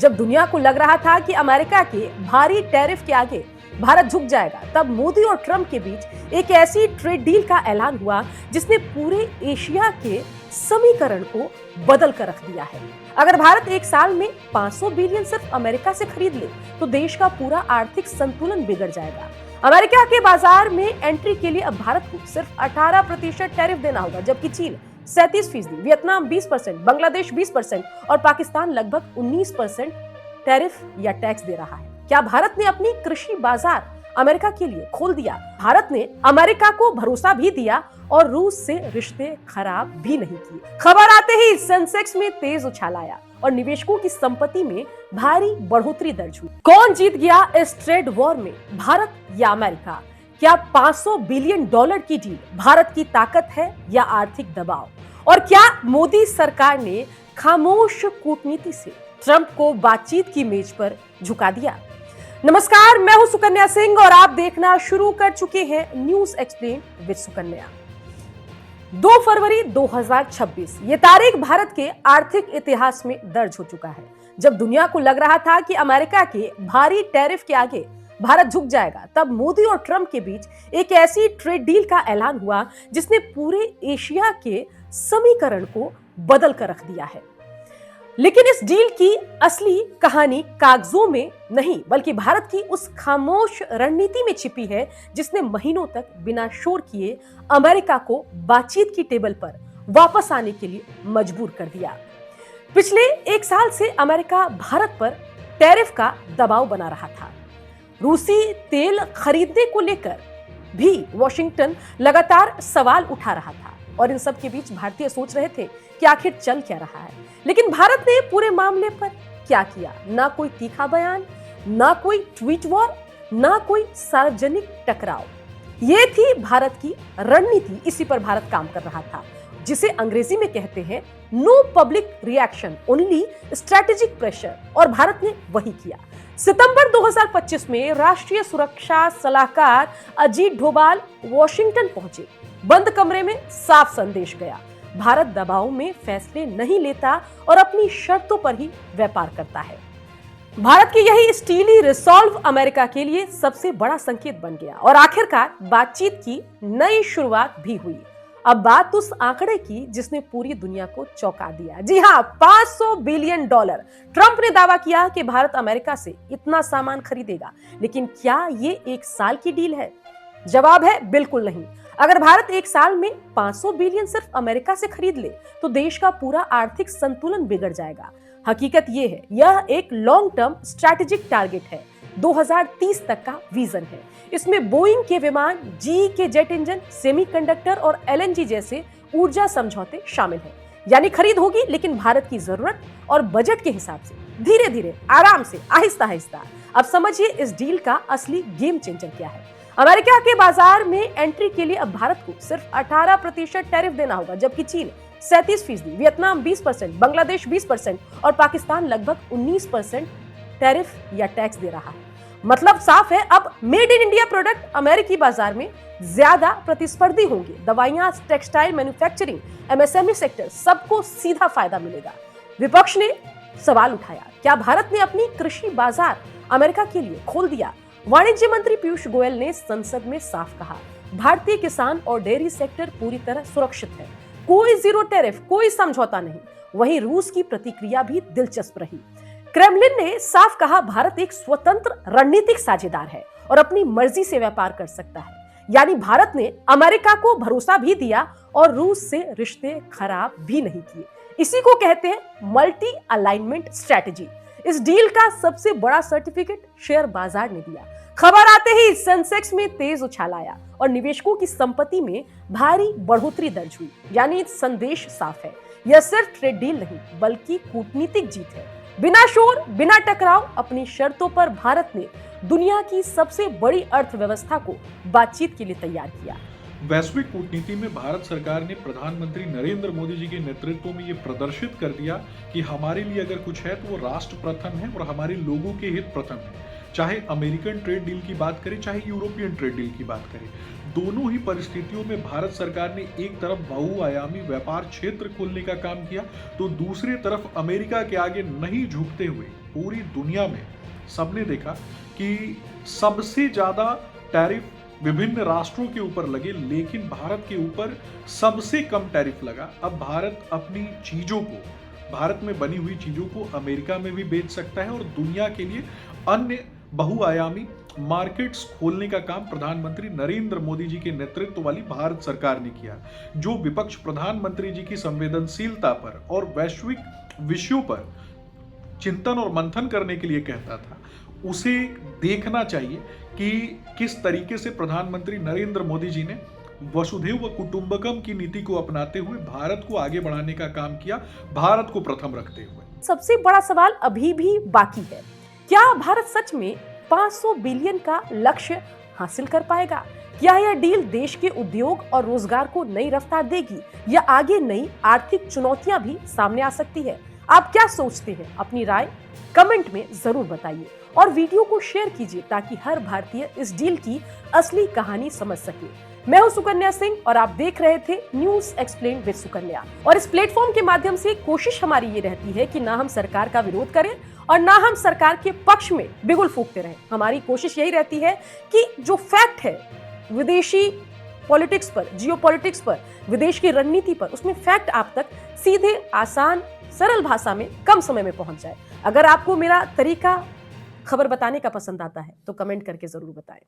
जब दुनिया को लग रहा था कि अमेरिका के भारी टैरिफ के आगे भारत झुक जाएगा, तब मोदी और ट्रंप के बीच एक ऐसी ट्रेड डील का ऐलान हुआ जिसने पूरे एशिया के समीकरण को बदल कर रख दिया है। अगर भारत एक साल में 500 बिलियन सिर्फ अमेरिका से खरीद ले, तो देश का पूरा आर्थिक संतुलन बिगड़ जाएगा। अमेरिका के बाजार में एंट्री के लिए अब भारत को सिर्फ 18% टैरिफ देना होगा, जबकि चीन 37%, वियतनाम 20%, बांग्लादेश 20% और पाकिस्तान लगभग 19% टैरिफ या टैक्स दे रहा है। क्या भारत ने अपनी कृषि बाजार अमेरिका के लिए खोल दिया? भारत ने अमेरिका को भरोसा भी दिया और रूस से रिश्ते खराब भी नहीं किए। खबर आते ही सेंसेक्स में तेज उछाल आया और निवेशकों की संपत्ति में भारी बढ़ोतरी दर्ज हुई। कौन जीत गया इस ट्रेड वॉर में, भारत या अमेरिका? क्या 500 बिलियन डॉलर की डील भारत की ताकत है या आर्थिक दबाव? और क्या मोदी सरकार ने खामोश कूटनीति से ट्रंप को बातचीत की मेज पर झुका दिया? नमस्कार, मैं हूं सुकन्या सिंह और आप देखना शुरू कर चुके हैं न्यूज एक्सप्लेन विद सुकन्या। 2 फरवरी 2026 ये तारीख भारत के आर्थिक इतिहास में दर्ज हो चुका है। जब दुनिया को लग रहा था कि अमेरिका के भारी टैरिफ के आगे भारत झुक जाएगा, तब मोदी और ट्रंप के बीच एक ऐसी ट्रेड डील का ऐलान हुआ जिसने पूरे एशिया के समीकरण को बदल कर रख दिया है। लेकिन इस डील की असली कहानी कागजों में नहीं, बल्कि भारत की उस खामोश रणनीति में छिपी है जिसने महीनों तक बिना शोर किए अमेरिका को बातचीत की टेबल पर वापस आने के लिए मजबूर कर दिया। पिछले 1 साल से अमेरिका भारत पर टैरिफ का दबाव बना रहा था। रूसी तेल खरीदने को लेकर भी वॉशिंगटन लगातार सवाल उठा रहा था और इन सब के बीच भारतीय सोच रहे थे कि आखिर चल क्या रहा है। लेकिन भारत ने पूरे मामले पर क्या किया? ना कोई तीखा बयान, ना कोई ट्वीट वॉर, ना कोई सार्वजनिक टकराव। ये थी भारत की रणनीति। इसी पर भारत काम कर रहा था, जिसे अंग्रेजी में कहते हैं no public reaction, only strategic pressure. और भारत ने वही किया। सितंबर 2025 में राष्ट्रीय सुरक्षा सलाहकार अजीत डोभाल वॉशिंगटन पहुंचे। बंद कमरे में साफ संदेश गया, भारत दबाव में फैसले नहीं लेता और अपनी शर्तों पर ही व्यापार करता है। भारत की यही स्टीली रिसॉल्व अमेरिका के लिए सबसे बड़ा संकेत बन गया और आखिरकार बातचीत की नई शुरुआत भी हुई। अब बात उस आंकड़े की जिसने पूरी दुनिया को चौंका दिया। जी हां, 500 बिलियन डॉलर। ट्रंप ने दावा किया कि भारत अमेरिका से इतना सामान खरीदेगा, लेकिन क्या ये 1 साल की डील है? जवाब है बिल्कुल नहीं। अगर भारत 1 साल में 500 बिलियन सिर्फ अमेरिका से खरीद ले, तो देश का पूरा आर्थिक संतुलन बिगड़ जाएगा। हकीकत ये है, यह एक लॉन्ग टर्म स्ट्रैटेजिक टारगेट है। 2030 तक का विजन है। इसमें बोइंग के विमान, जी के जेट इंजन, सेमीकंडक्टर और एलएनजी जैसे ऊर्जा समझौते शामिल हैं। यानी खरीद होगी, लेकिन भारत की जरूरत और बजट के हिसाब से, धीरे धीरे, आराम से, आहिस्ता आहिस्ता। अब समझिए इस डील का असली गेम चेंजर क्या है। अमेरिका के बाजार में एंट्री के लिए अब भारत को सिर्फ 18% टैरिफ देना होगा, जबकि चीन 37%, वियतनाम 20%, बांग्लादेश 20% और पाकिस्तान लगभग 19% टैरिफ या टैक्स दे रहा है। मतलब साफ है, अब मेड इन इंडिया प्रोडक्ट अमेरिकी बाजार में ज्यादा प्रतिस्पर्धी होंगे। दवाइयां, टेक्सटाइल मैन्युफैक्चरिंग, एमएसएमई सेक्टर, सबको सीधा फायदा मिलेगा। विपक्ष ने सवाल उठाया, क्या भारत ने अपनी कृषि बाजार अमेरिका के लिए खोल दिया? वाणिज्य मंत्री पीयूष गोयल ने संसद में साफ कहा, भारतीय किसान और डेयरी सेक्टर पूरी तरह सुरक्षित है, कोई जीरो टैरिफ, कोई समझौता नहीं। वहीं रूस की प्रतिक्रिया भी दिलचस्प रही। क्रेमलिन ने साफ कहा, भारत एक स्वतंत्र रणनीतिक साझेदार है और अपनी मर्जी से व्यापार कर सकता है। यानी भारत ने अमेरिका को भरोसा भी दिया और रूस से रिश्ते खराब भी नहीं किए। इसी को कहते हैं मल्टी अलाइनमेंट स्ट्रेटेजी। इस डील का सबसे बड़ा सर्टिफिकेट शेयर बाजार ने दिया। खबर आते ही सेंसेक्स में तेज उछाल आया और निवेशकों की संपत्ति में भारी बढ़ोतरी दर्ज हुई। यानी संदेश साफ है, यह सिर्फ ट्रेड डील नहीं, बल्कि कूटनीतिक जीत है। बिना शोर, बिना टकराव, अपनी शर्तों पर भारत ने दुनिया की सबसे बड़ी अर्थव्यवस्था को बातचीत के लिए तैयार किया। वैश्विक कूटनीति में भारत सरकार ने प्रधानमंत्री नरेंद्र मोदी जी के नेतृत्व में ये प्रदर्शित कर दिया कि हमारे लिए अगर कुछ है तो वो राष्ट्र प्रथम है और हमारे लोगों के हित प्रथम है। चाहे अमेरिकन ट्रेड डील की बात करें, चाहे यूरोपियन ट्रेड डील की बात करें, दोनों ही परिस्थितियों में भारत सरकार ने एक तरफ बहुआयामी व्यापार क्षेत्र खोलने का काम किया, तो दूसरी तरफ अमेरिका के आगे नहीं झुकते हुए पूरी दुनिया में सबने देखा कि सबसे ज्यादा टैरिफ विभिन्न राष्ट्रों के ऊपर लगे, लेकिन भारत के ऊपर सबसे कम टैरिफ लगा। अब भारत अपनी चीजों को, भारत में बनी हुई चीजों को अमेरिका में भी बेच सकता है और दुनिया के लिए अन्य बहुआयामी मार्केट्स खोलने का काम प्रधानमंत्री नरेंद्र मोदी जी के नेतृत्व वाली भारत सरकार ने किया। जो विपक्ष प्रधानमंत्री जी की संवेदनशीलता पर और वैश्विक विषयों पर चिंतन और मंथन करने के लिए कहता था, उसे देखना चाहिए कि किस तरीके से प्रधानमंत्री नरेंद्र मोदी जी ने वसुधैव कुटुंबकम की नीति को अपनाते हुए भारत को आगे बढ़ाने का काम किया, भारत को प्रथम रखते हुए। सबसे बड़ा सवाल अभी भी बाकी है, क्या भारत सच में 500 बिलियन का लक्ष्य हासिल कर पाएगा? क्या यह डील देश के उद्योग और रोजगार को नई रफ्तार देगी या आगे नई आर्थिक चुनौतियां भी सामने आ सकती है? आप क्या सोचते हैं? अपनी राय कमेंट में जरूर बताइए और वीडियो को शेयर कीजिए ताकि हर भारतीय इस डील की असली कहानी समझ सके। मैं हूं सुकन्या सिंह और आप देख रहे थे न्यूज एक्सप्लेन विद सुकन्या। और इस प्लेटफॉर्म के माध्यम से कोशिश हमारी ये रहती है कि ना हम सरकार का विरोध करें और ना हम सरकार के पक्ष में बिगुल फूंकते रहें। हमारी कोशिश यही रहती है कि जो फैक्ट है विदेशी पॉलिटिक्स पर, जियो पॉलिटिक्स पर, विदेश की रणनीति पर, उसमें फैक्ट आप तक सीधे, आसान, सरल भाषा में कम समय में पहुंच जाए। अगर आपको मेरा तरीका खबर बताने का पसंद आता है तो कमेंट करके जरूर बताएं।